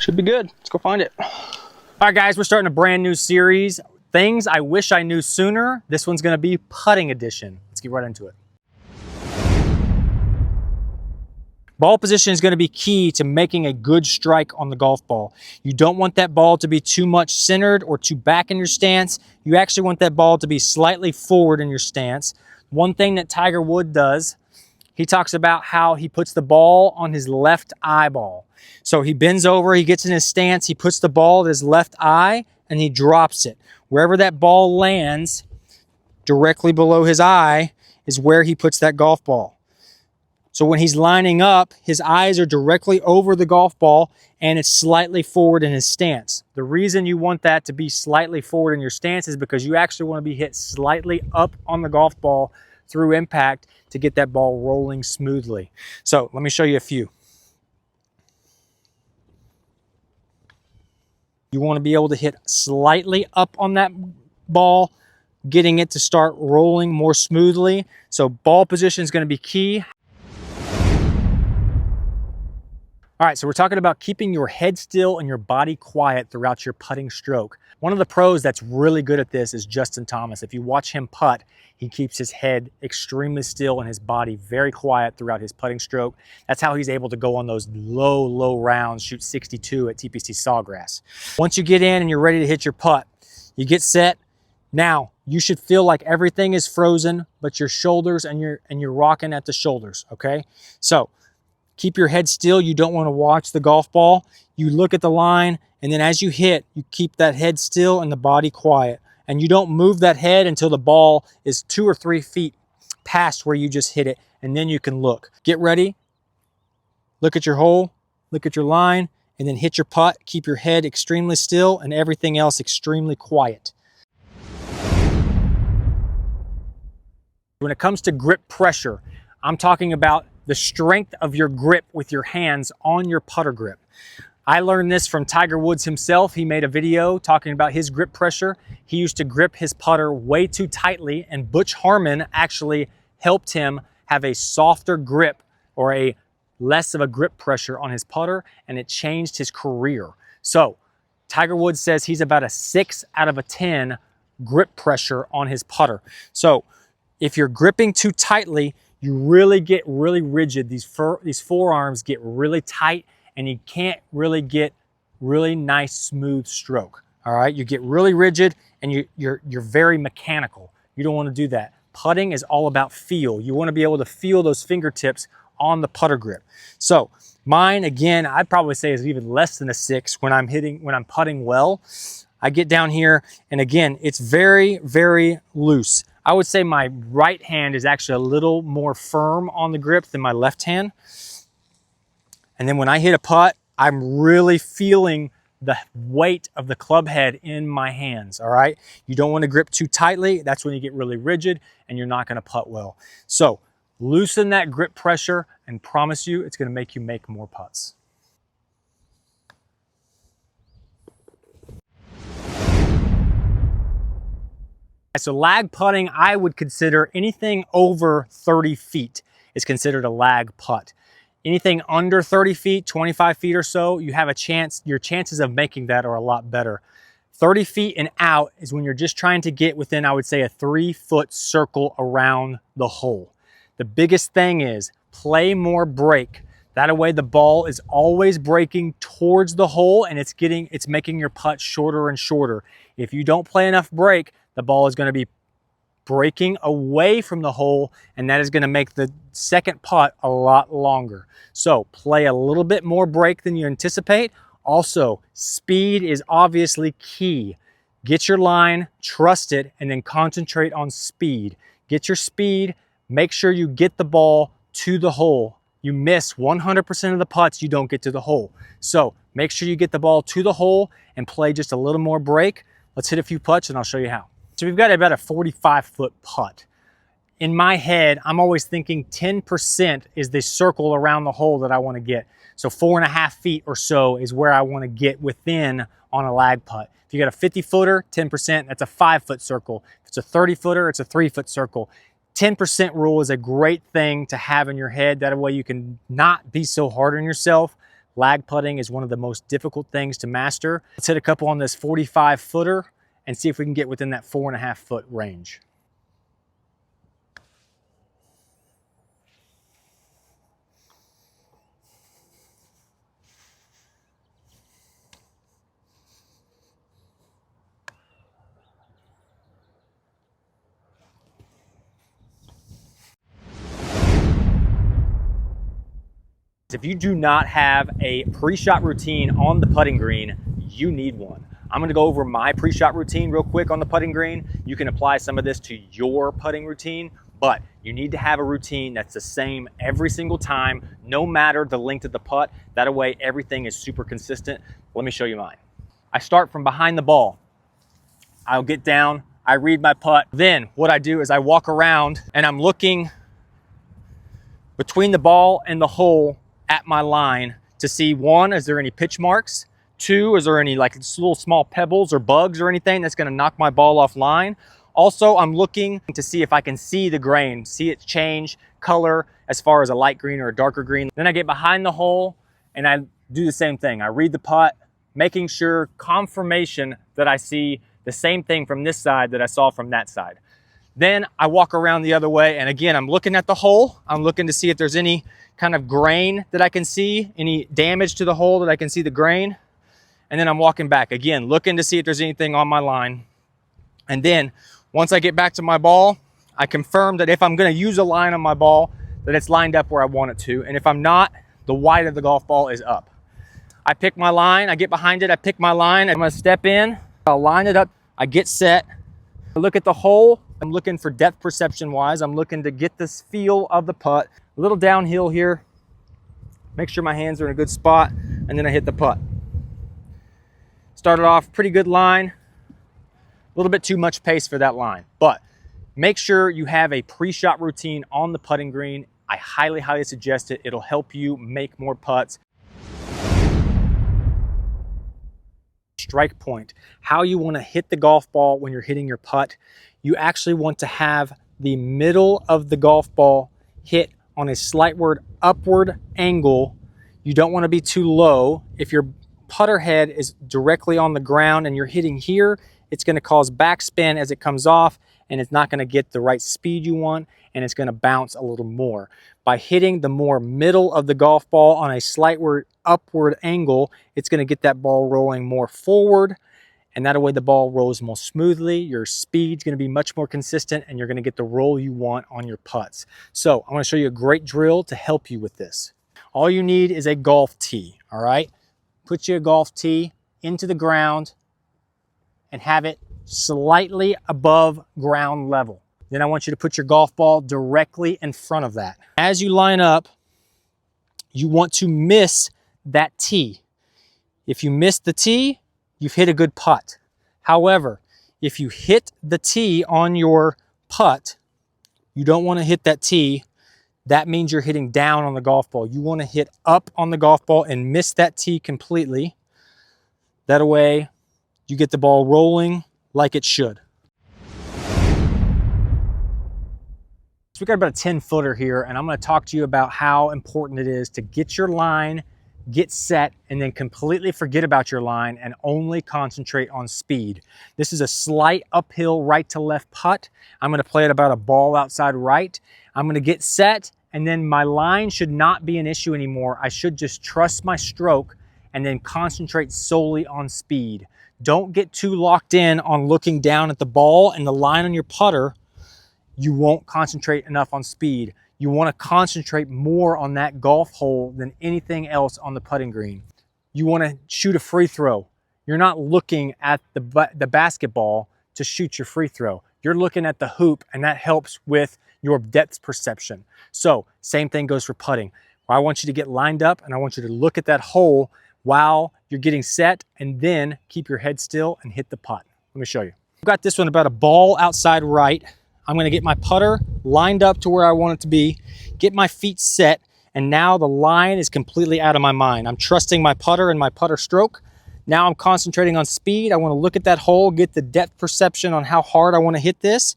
Should be good. Let's go find it. All right, guys, we're starting a brand new series. Things I wish I knew sooner. This one's gonna be putting edition. Let's get right into it. Ball position is going to be key to making a good strike on the golf ball. You don't want that ball to be too much centered or too back in your stance. You actually want that ball to be slightly forward in your stance. One thing that Tiger Woods does, he talks about how he puts the ball on his left eyeball. So he bends over, he gets in his stance, he puts the ball at his left eye, and he drops it. Wherever that ball lands, directly below his eye, is where he puts that golf ball. So when he's lining up, his eyes are directly over the golf ball and it's slightly forward in his stance. The reason you want that to be slightly forward in your stance is because you actually want to be hit slightly up on the golf ball through impact to get that ball rolling smoothly. So let me show you a few. You want to be able to hit slightly up on that ball, getting it to start rolling more smoothly. So ball position is going to be key. All right, so we're talking about keeping your head still and your body quiet throughout your putting stroke. One of the pros that's really good at this is Justin Thomas. If you watch him putt, he keeps his head extremely still and his body very quiet throughout his putting stroke. That's how he's able to go on those low rounds, shoot 62 at TPC Sawgrass. Once you get in and you're ready to hit your putt, you get set. Now, you should feel like everything is frozen, but your shoulders and you're rocking at the shoulders, okay? So, keep your head still. You don't want to watch the golf ball. You look at the line, and then as you hit, you keep that head still and the body quiet. And you don't move that head until the ball is 2 or 3 feet past where you just hit it, and then you can look. Get ready, look at your hole, look at your line, and then hit your putt. Keep your head extremely still and everything else extremely quiet. When it comes to grip pressure, I'm talking about the strength of your grip with your hands on your putter grip. I learned this from Tiger Woods himself. He made a video talking about his grip pressure. He used to grip his putter way too tightly, and Butch Harmon actually helped him have a softer grip or a less of a grip pressure on his putter, and it changed his career. So Tiger Woods says he's about a 6 out of a 10 grip pressure on his putter. So if you're gripping too tightly, you really get really rigid. These forearms get really tight and you can't really get really nice smooth stroke. All right, you get really rigid and you're very mechanical. You don't want to do that. Putting is all about feel. You want to be able to feel those fingertips on the putter grip. So mine, again, I'd probably say is even less than a 6 when I'm putting well. I get down here and again, it's very loose. I would say my right hand is actually a little more firm on the grip than my left hand. And then when I hit a putt, I'm really feeling the weight of the club head in my hands, all right? You don't want to grip too tightly. That's when you get really rigid and you're not going to putt well. So loosen that grip pressure and promise you it's going to make you make more putts. So lag putting, I would consider anything over 30 feet is considered a lag putt. Anything under 30 feet, 25 feet or so, you have a chance, your chances of making that are a lot better. 30 feet and out is when you're just trying to get within, I would say, a 3-foot circle around the hole. The biggest thing is play more break. That way the ball is always breaking towards the hole and it's making your putt shorter and shorter. If you don't play enough break, the ball is going to be breaking away from the hole, and that is going to make the second putt a lot longer. So play a little bit more break than you anticipate. Also, speed is obviously key. Get your line, trust it, and then concentrate on speed. Get your speed, make sure you get the ball to the hole. You miss 100% of the putts, you don't get to the hole. So make sure you get the ball to the hole and play just a little more break. Let's hit a few putts and I'll show you how. So we've got about a 45-foot putt. In my head, I'm always thinking 10% is the circle around the hole that I want to get. So 4.5 feet or so is where I want to get within on a lag putt. If you got a 50-footer, 10%, that's a 5-foot circle. If it's a 30-footer, it's a 3-foot circle. 10% rule is a great thing to have in your head. That way you can not be so hard on yourself. Lag putting is one of the most difficult things to master. Let's hit a couple on this 45 footer and see if we can get within that 4.5 foot range. If you do not have a pre-shot routine on the putting green, you need one. I'm gonna go over my pre-shot routine real quick on the putting green. You can apply some of this to your putting routine, but you need to have a routine that's the same every single time, no matter the length of the putt. That way everything is super consistent. Let me show you mine. I start from behind the ball. I'll get down, I read my putt. Then what I do is I walk around and I'm looking between the ball and the hole at my line to see, one, is there any pitch marks? Two, is there any like little small pebbles or bugs or anything that's gonna knock my ball off line? Also, I'm looking to see if I can see the grain, see it change color as far as a light green or a darker green. Then I get behind the hole and I do the same thing. I read the putt, making sure confirmation that I see the same thing from this side that I saw from that side. Then I walk around the other way, and again, I'm looking at the hole. I'm looking to see if there's any kind of grain that I can see, any damage to the hole that I can see the grain. And then I'm walking back, again, looking to see if there's anything on my line. And then once I get back to my ball, I confirm that if I'm gonna use a line on my ball, that it's lined up where I want it to. And if I'm not, the white of the golf ball is up. I pick my line, I get behind it, I pick my line, I'm gonna step in, I'll line it up, I get set, I look at the hole. I'm looking for depth perception wise. I'm looking to get this feel of the putt. A little downhill here. Make sure my hands are in a good spot, and then I hit the putt. Started off pretty good line. A little bit too much pace for that line, but make sure you have a pre-shot routine on the putting green. I highly, highly suggest it. It'll help you make more putts. Strike point, how you want to hit the golf ball when you're hitting your putt. You actually want to have the middle of the golf ball hit on a slightward upward angle. You don't want to be too low. If your putter head is directly on the ground and you're hitting here, it's going to cause backspin as it comes off, and it's not going to get the right speed you want, and it's going to bounce a little more. By hitting the more middle of the golf ball on a slightward upward angle, it's going to get that ball rolling more forward, and that way the ball rolls more smoothly. Your speed's going to be much more consistent, and you're going to get the roll you want on your putts. So I want to show you a great drill to help you with this. All you need is a golf tee, all right? Put your golf tee into the ground and have it slightly above ground level. Then I want you to put your golf ball directly in front of that. As you line up, you want to miss that tee. If you miss the tee, you've hit a good putt. However, if you hit the tee on your putt, you don't want to hit that tee. That means you're hitting down on the golf ball. You want to hit up on the golf ball and miss that tee completely. That way, you get the ball rolling like it should. So we got about a 10-footer here, and I'm going to talk to you about how important it is to get your line, get set, and then completely forget about your line and only concentrate on speed. This is a slight uphill right to left putt. I'm going to play it about a ball outside right. I'm going to get set, and then my line should not be an issue anymore. I should just trust my stroke and then concentrate solely on speed. Don't get too locked in on looking down at the ball and the line on your putter. You won't concentrate enough on speed. You want to concentrate more on that golf hole than anything else on the putting green. You want to shoot a free throw. You're not looking at the basketball to shoot your free throw. You're looking at the hoop, and that helps with your depth perception. So same thing goes for putting. I want you to get lined up, and I want you to look at that hole while you're getting set, and then keep your head still and hit the putt. Let me show you. I've got this one about a ball outside right. I'm going to get my putter lined up to where I want it to be, get my feet set, and now the line is completely out of my mind. I'm trusting my putter and my putter stroke. Now I'm concentrating on speed. I want to look at that hole, get the depth perception on how hard I want to hit this.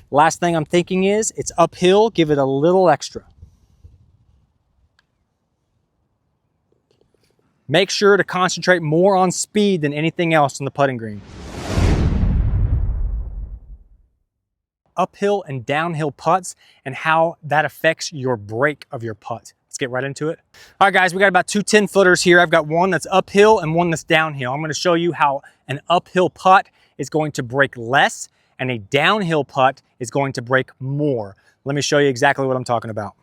Last thing I'm thinking is, it's uphill, give it a little extra. Make sure to concentrate more on speed than anything else on the putting green. Uphill and downhill putts and how that affects your break of your putt. Let's get right into it. All right, guys, we got about two 10-footers here. I've got one that's uphill and one that's downhill. I'm going to show you how an uphill putt is going to break less and a downhill putt is going to break more. Let me show you exactly what I'm talking about.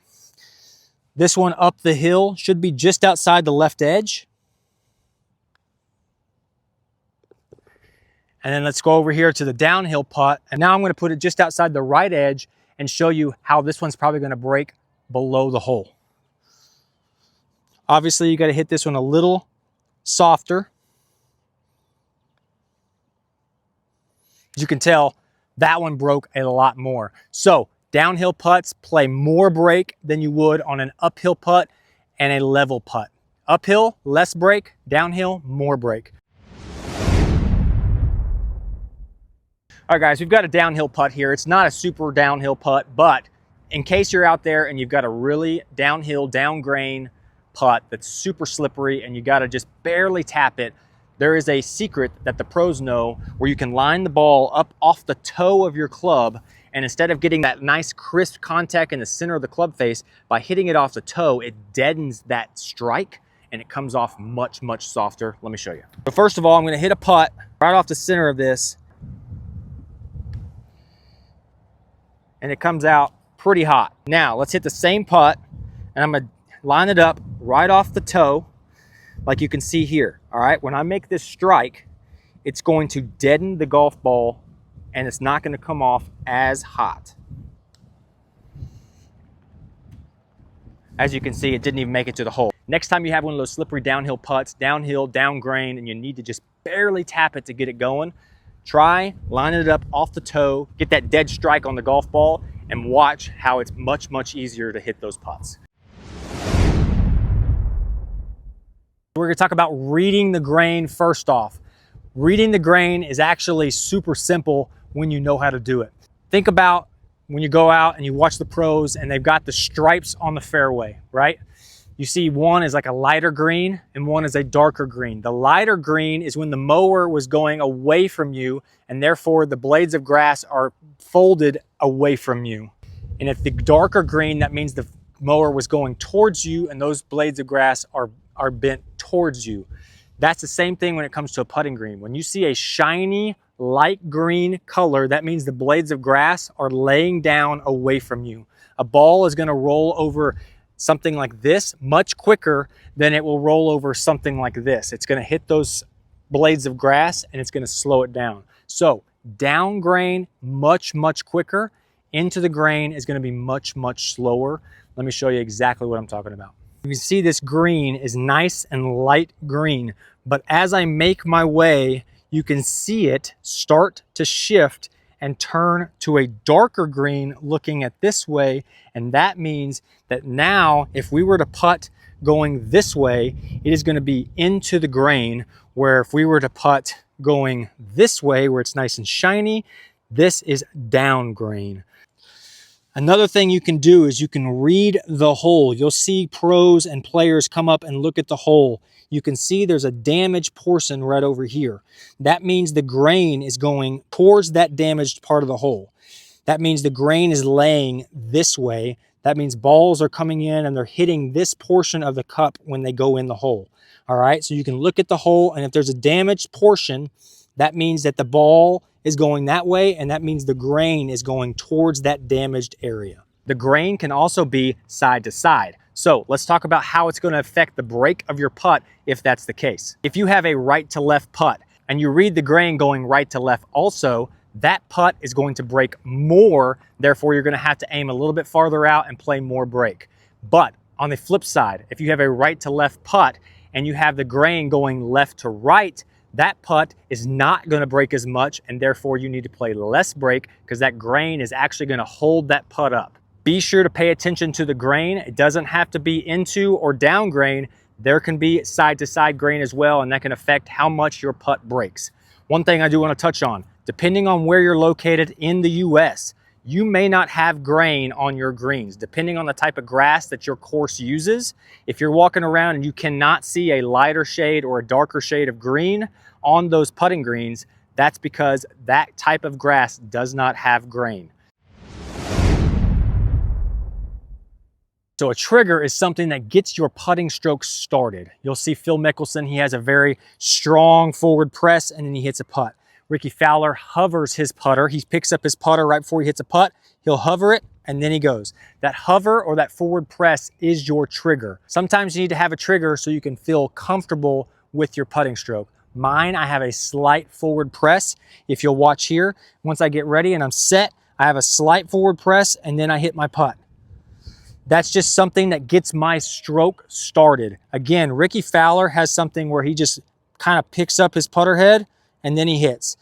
This one up the hill should be just outside the left edge. And then let's go over here to the downhill putt. And now I'm going to put it just outside the right edge and show you how this one's probably going to break below the hole. Obviously, you got to hit this one a little softer. As you can tell, that one broke a lot more. So downhill putts play more break than you would on an uphill putt and a level putt. Uphill, less break. Downhill, more break. All right, guys, we've got a downhill putt here. It's not a super downhill putt, but in case you're out there and you've got a really downhill, down grain putt that's super slippery and you got to just barely tap it, there is a secret that the pros know where you can line the ball up off the toe of your club, and instead of getting that nice crisp contact in the center of the club face, by hitting it off the toe, it deadens that strike and it comes off much, much softer. Let me show you. So first of all, I'm going to hit a putt right off the center of this, and it comes out pretty hot. Now let's hit the same putt, and I'm gonna line it up right off the toe like you can see here. All right, when I make this strike, it's going to deaden the golf ball and it's not going to come off as hot. As you can see, it didn't even make it to the hole. Next time you have one of those slippery downhill putts, downhill, down grain, and you need to just barely tap it to get it going, try lining it up off the toe, get that dead strike on the golf ball, and watch how it's much, much easier to hit those putts. We're going to talk about reading the grain first off. Reading the grain is actually super simple when you know how to do it. Think about when you go out and you watch the pros and they've got the stripes on the fairway, right? You see one is like a lighter green and one is a darker green. The lighter green is when the mower was going away from you and therefore the blades of grass are folded away from you. And if the darker green, that means the mower was going towards you and those blades of grass are bent towards you. That's the same thing when it comes to a putting green. When you see a shiny light green color, that means the blades of grass are laying down away from you. A ball is going to roll over something like this much quicker than it will roll over something like this. It's going to hit those blades of grass and it's going to slow it down. So down grain much, much quicker. Into the grain is going to be much, much slower. Let me show you exactly what I'm talking about. You can see this green is nice and light green, but as I make my way, you can see it start to shift and turn to a darker green looking at this way. And that means that now if we were to putt going this way, it is going to be into the grain, where if we were to putt going this way where it's nice and shiny, this is down grain. Another thing you can do is you can read the hole. You'll see pros and players come up and look at the hole. You can see there's a damaged portion right over here. That means the grain is going towards that damaged part of the hole. That means the grain is laying this way. That means balls are coming in and they're hitting this portion of the cup when they go in the hole. All right, so you can look at the hole, and if there's a damaged portion, that means that the ball is going that way, and that means the grain is going towards that damaged area. The grain can also be side to side. So let's talk about how it's going to affect the break of your putt if that's the case. If you have a right to left putt and you read the grain going right to left also, that putt is going to break more. Therefore, you're going to have to aim a little bit farther out and play more break. But on the flip side, if you have a right to left putt and you have the grain going left to right, that putt is not going to break as much, and therefore you need to play less break because that grain is actually going to hold that putt up. Be sure to pay attention to the grain. It doesn't have to be into or down grain. There can be side to side grain as well, and that can affect how much your putt breaks. One thing I do want to touch on, depending on where you're located in the US, you may not have grain on your greens, depending on the type of grass that your course uses. If you're walking around and you cannot see a lighter shade or a darker shade of green on those putting greens, that's because that type of grass does not have grain. So a trigger is something that gets your putting stroke started. You'll see Phil Mickelson, he has a very strong forward press and then he hits a putt. Ricky Fowler hovers his putter. He picks up his putter right before he hits a putt. He'll hover it and then he goes. That hover or that forward press is your trigger. Sometimes you need to have a trigger so you can feel comfortable with your putting stroke. Mine, I have a slight forward press. If you'll watch here, once I get ready and I'm set, I have a slight forward press and then I hit my putt. That's just something that gets my stroke started. Again, Ricky Fowler has something where he just kind of picks up his putter head and then he hits.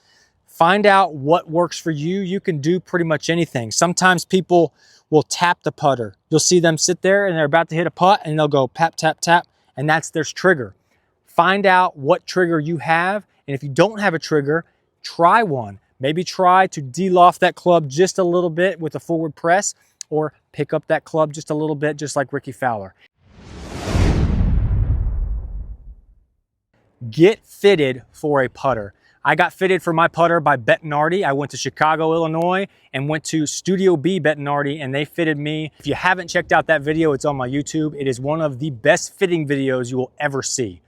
Find out what works for you. You can do pretty much anything. Sometimes people will tap the putter. You'll see them sit there and they're about to hit a putt and they'll go tap, tap, tap, and that's their trigger. Find out what trigger you have, and if you don't have a trigger, try one. Maybe try to de-loft that club just a little bit with a forward press, or pick up that club just a little bit, just like Ricky Fowler. Get fitted for a putter. I got fitted for my putter by Bettinardi. I went to Chicago, Illinois, and went to Studio B Bettinardi, and they fitted me. If you haven't checked out that video, it's on my YouTube. It is one of the best fitting videos you will ever see.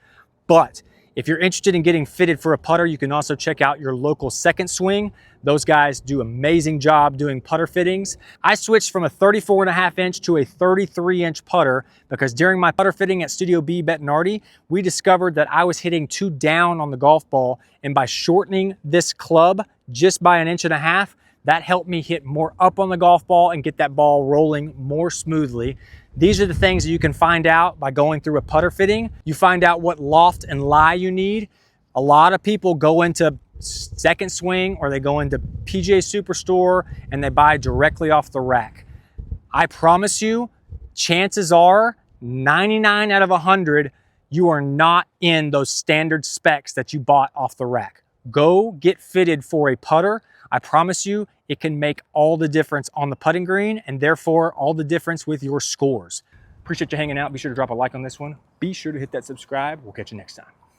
But if you're interested in getting fitted for a putter, you can also check out your local Second Swing. Those guys do an amazing job doing putter fittings. I switched from a 34.5 inch to a 33 inch putter because during my putter fitting at Studio B Bettinardi, we discovered that I was hitting too down on the golf ball, and by shortening this club just by 1.5 inches, that helped me hit more up on the golf ball and get that ball rolling more smoothly. These are the things that you can find out by going through a putter fitting. You find out what loft and lie you need. A lot of people go into Second Swing or they go into PGA Superstore and they buy directly off the rack. I promise you, chances are 99 out of 100, you are not in those standard specs that you bought off the rack. Go get fitted for a putter. I promise you, it can make all the difference on the putting green and therefore all the difference with your scores. Appreciate you hanging out. Be sure to drop a like on this one. Be sure to hit that subscribe. We'll catch you next time.